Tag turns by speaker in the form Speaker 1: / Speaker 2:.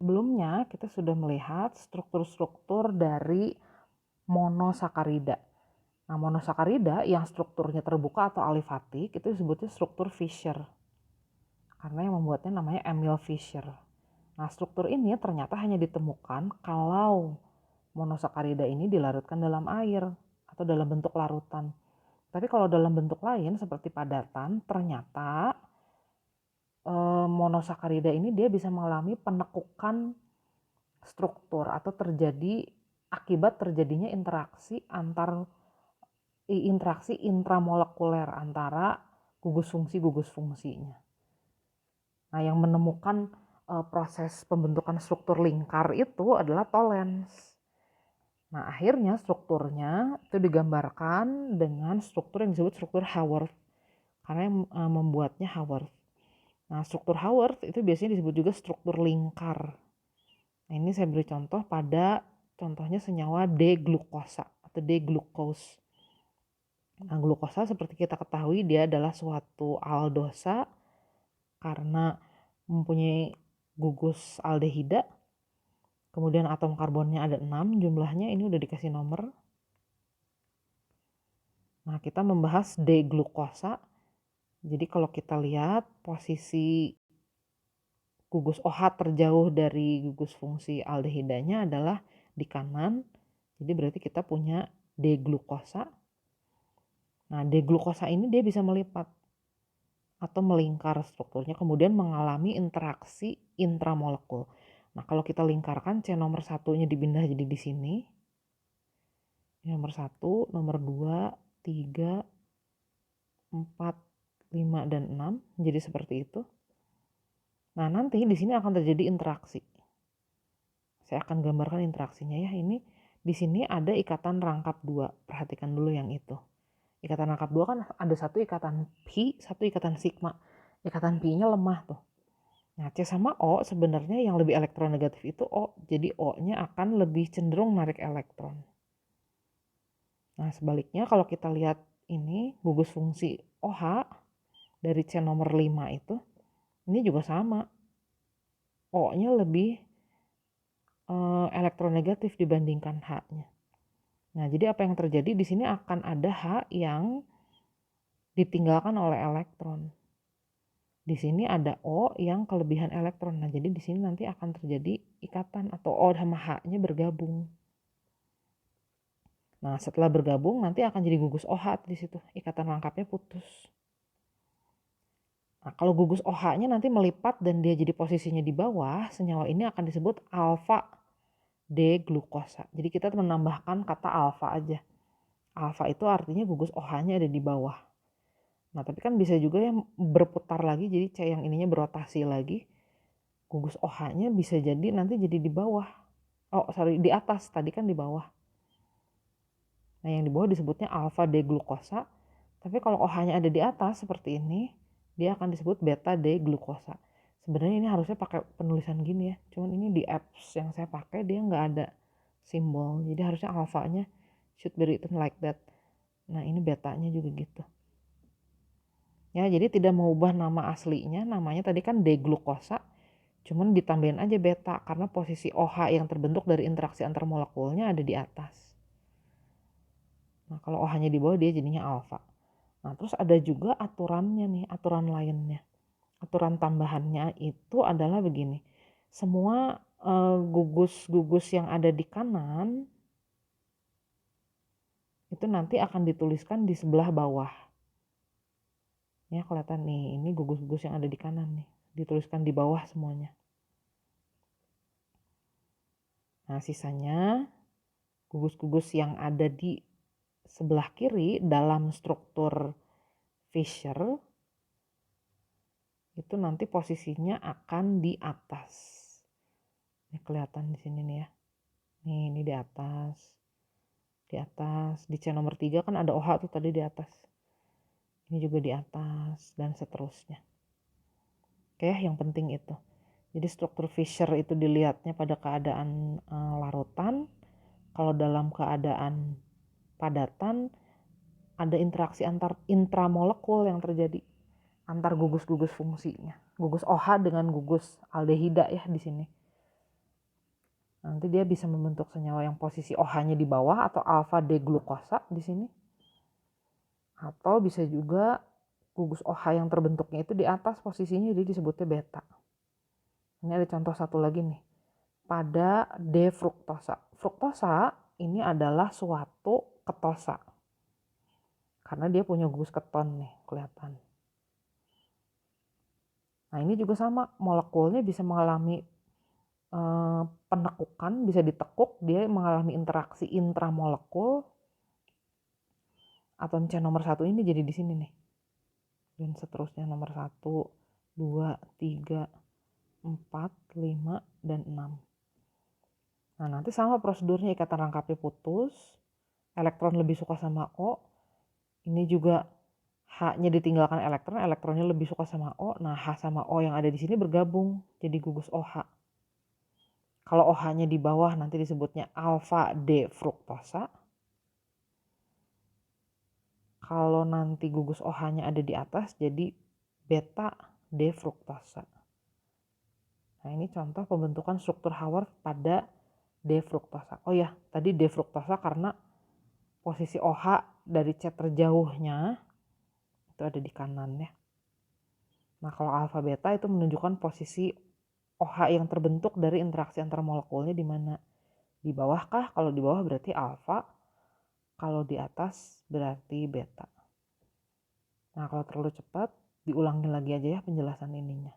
Speaker 1: Sebelumnya kita sudah melihat struktur-struktur dari monosakarida. Nah, monosakarida yang strukturnya terbuka atau alifatik itu disebutnya struktur Fischer. Karena yang membuatnya namanya Emil Fischer. Nah, struktur ini ternyata hanya ditemukan kalau monosakarida ini dilarutkan dalam air atau dalam bentuk larutan. Tapi kalau dalam bentuk lain seperti padatan, ternyata monosakarida ini dia bisa mengalami penekukan struktur atau terjadi akibat terjadinya interaksi intramolekuler antara gugus fungsinya. Nah, yang menemukan proses pembentukan struktur lingkar itu adalah Tollens. Nah, akhirnya strukturnya itu digambarkan dengan struktur yang disebut struktur Haworth, karena yang membuatnya Haworth. Nah, struktur Haworth itu biasanya disebut juga struktur lingkar. Nah, ini saya beri contoh pada contohnya senyawa D-glukosa atau D-glukose. Nah, glukosa seperti kita ketahui dia adalah suatu aldosa karena mempunyai gugus aldehida. Kemudian atom karbonnya ada 6 jumlahnya, ini udah dikasih nomor. Nah, kita membahas D-glukosa. Jadi kalau kita lihat posisi gugus OH terjauh dari gugus fungsi aldehidanya adalah di kanan. Jadi berarti kita punya D-glukosa. Nah, D-glukosa ini dia bisa melipat atau melingkar strukturnya, kemudian mengalami interaksi intramolekul. Nah, kalau kita lingkarkan C nomor 1-nya dipindah jadi di sini. Nomor 1, nomor 2, 3, 4, 5, dan 6 jadi seperti itu. Nah, nanti di sini akan terjadi interaksi. Saya akan gambarkan interaksinya ya. Ini di sini ada ikatan rangkap 2. Perhatikan dulu yang itu. Ikatan rangkap 2 kan ada satu ikatan pi, satu ikatan sigma. Ikatan pi-nya lemah tuh. Nah, C sama O sebenarnya yang lebih elektronegatif itu O. Jadi O-nya akan lebih cenderung narik elektron. Nah, sebaliknya kalau kita lihat ini gugus fungsi OH dari C nomor 5 itu, ini juga sama. O-nya lebih elektronegatif dibandingkan H-nya. Nah, jadi apa yang terjadi di sini akan ada H yang ditinggalkan oleh elektron. Di sini ada O yang kelebihan elektron. Nah, jadi di sini nanti akan terjadi ikatan atau O sama H-nya bergabung. Nah, setelah bergabung nanti akan jadi gugus OH di situ. Ikatan rangkapnya putus. Nah, kalau gugus OH-nya nanti melipat dan dia jadi posisinya di bawah, senyawa ini akan disebut alfa D-glukosa. Jadi kita menambahkan kata alfa aja. Alfa itu artinya gugus OH-nya ada di bawah. Nah, tapi kan bisa juga yang berputar lagi, jadi C yang ininya berotasi lagi. Gugus OH-nya bisa jadi nanti jadi di bawah. Di atas, tadi kan di bawah. Nah, yang di bawah disebutnya alfa D-glukosa. Tapi kalau OH-nya ada di atas seperti ini, dia akan disebut beta D-glukosa. Sebenarnya ini harusnya pakai penulisan gini ya. Cuman ini di apps yang saya pakai dia nggak ada simbol. Jadi harusnya alfanya should be written like that. Nah, ini betanya juga gitu. Ya, jadi tidak mengubah nama aslinya. Namanya tadi kan D-glukosa. Cuman ditambahin aja beta karena posisi OH yang terbentuk dari interaksi antar molekulnya ada di atas. Nah, kalau OH-nya di bawah dia jadinya alfa. Nah, terus ada juga aturannya nih, aturan lainnya. Aturan tambahannya itu adalah begini. Semua gugus-gugus yang ada di kanan itu nanti akan dituliskan di sebelah bawah. Ya, kelihatan nih, ini gugus-gugus yang ada di kanan nih. Dituliskan di bawah semuanya. Nah, sisanya gugus-gugus yang ada di sebelah kiri dalam struktur Fischer itu nanti posisinya akan di atas. Ini kelihatan di sini nih ya. Nih, ini di atas. Di atas. Di C nomor 3 kan ada OH tuh tadi di atas. Ini juga di atas dan seterusnya. Oke, yang penting itu. Jadi struktur Fischer itu dilihatnya pada keadaan larutan. Kalau dalam keadaan padatan ada interaksi antar intramolekul yang terjadi antar gugus-gugus fungsinya. Gugus OH dengan gugus aldehida ya di sini. Nanti dia bisa membentuk senyawa yang posisi OH-nya di bawah atau alfa D glukosa di sini. Atau bisa juga gugus OH yang terbentuknya itu di atas posisinya, jadi disebutnya beta. Ini ada contoh satu lagi nih. Pada D fruktosa. Fruktosa ini adalah suatu ketosa. Karena dia punya gugus keton nih, kelihatan. Nah ini juga sama, molekulnya bisa mengalami penekukan, bisa ditekuk, dia mengalami interaksi intramolekul. Atom C nomor 1 ini jadi di sini nih. Dan seterusnya nomor 1, 2, 3, 4, 5, dan 6. Nah nanti sama prosedurnya, ikatan rangkapnya putus, elektron lebih suka sama O. Ini juga H-nya ditinggalkan elektron, elektronnya lebih suka sama O. Nah H sama O yang ada di sini bergabung jadi gugus OH. Kalau OH-nya di bawah nanti disebutnya alfa D fruktosa. Kalau nanti gugus OH-nya ada di atas jadi beta D fruktosa. Nah ini contoh pembentukan struktur Haworth pada D fruktosa. Oh ya, tadi D fruktosa karena posisi OH dari C terjauhnya itu ada di kanan ya. Nah kalau alfa beta itu menunjukkan posisi OH yang terbentuk dari interaksi antar molekulnya di mana? Di bawah kah? Kalau di bawah berarti alfa, kalau di atas berarti beta. Nah kalau terlalu cepat diulangi lagi aja ya penjelasan ininya.